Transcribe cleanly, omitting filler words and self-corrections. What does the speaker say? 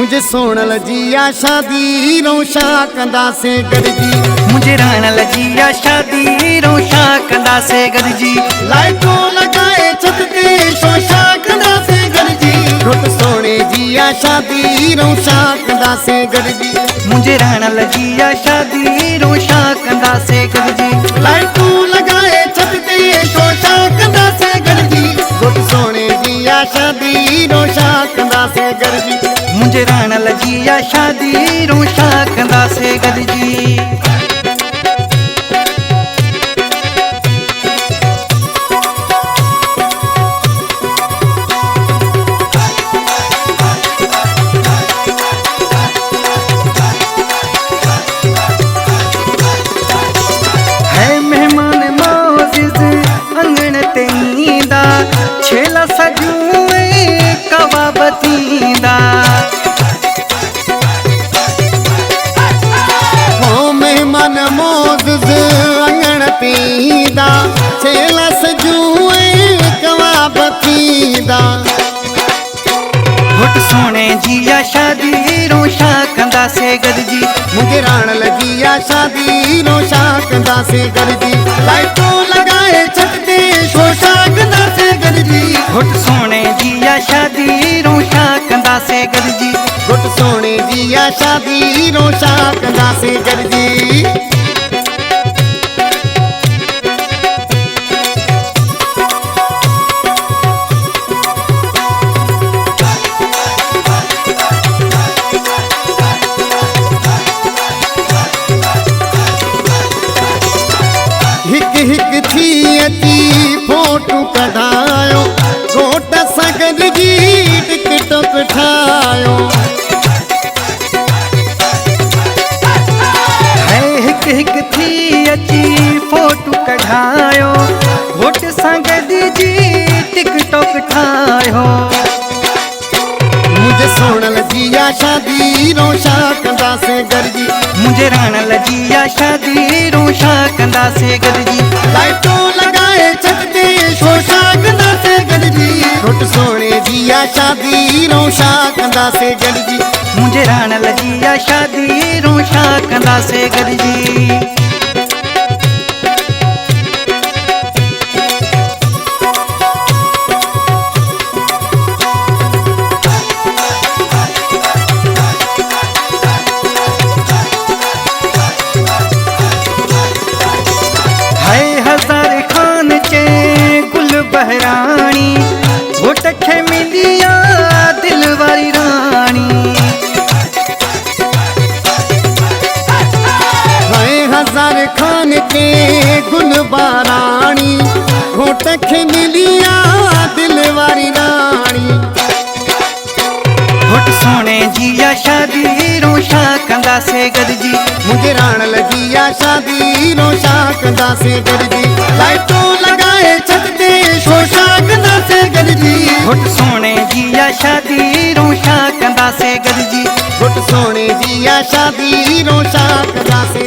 मुझे सोनल जिया शादी रोशा कंदा से गरजी, मुझे रानल जिया शादी रोशा कंदा से गरजी। लाइटों लगाए छत पे शोशा कंदा से गरजी, घुट सोने जिया शादी रोशा कंदा से गरजी। मुझे रानल जिया शादी रोशा कंदा से गरजी। लाइटों लगाए छत पे शोशा कंदा से गरजी, घुट सोने जिया शादी रोशा कंदा से गरजी। मुझे रानल जिया शादी रोशा कंदा से गरजी। है मेहमान मोजिज अंगण तेंदा, छेला सजूए कवा बतींदा। मेहमान मोजिज अंगण तींदा, छेला सजूए कवा बतींदा। घुट सोने जिया शादी रोशा कंदा से गरजी। मुझे रानल जिया शादी रोशा कंदा से गरजी। लाइटों लगाए छत पे शोशा कंदा से गरजी, घुट सोने जिया शादी रोशा कंदा से गरजी। घुट सोने जिया शादी रोशा कंदा से गरजी। हिक हिक थी अची फोटू कढायो, घोट सां गॾिजी टिकटॉक ठाहियो। है हिक हिक थी अची फोटू कढायो, घोट सां गॾिजी टिकटॉक ठाहियो। मुझे सोनल जिया शादी रोशा कंदा से गरजी। मुझे रानल जिया शादी रोशा कंदा से गरजी। लाइटों लगाए छत पे शोशा कंदा से गरजी, घुट सोने जिया शादी रोशा कंदा से गरजी। मुझे रानल जिया शादी रोशा कंदा से गरजी। बहरानी घुट खे मिलिया दिल वारी रानी। हजार खान के गुल बारानी, घोट खे मिलिया दिल वारी रानी। घुट सोने जिया शादी रोशा कंदा से गरजी। मुझे रानल जिया शादी रोशा कंदा से गरजी। लाइटों लगाए छत पे शोशा कंदा से गरजी, घुट सोने जिया शादी रोशा कंदा से गरजी। घुट सोने जिया शादी रोशा कंदा से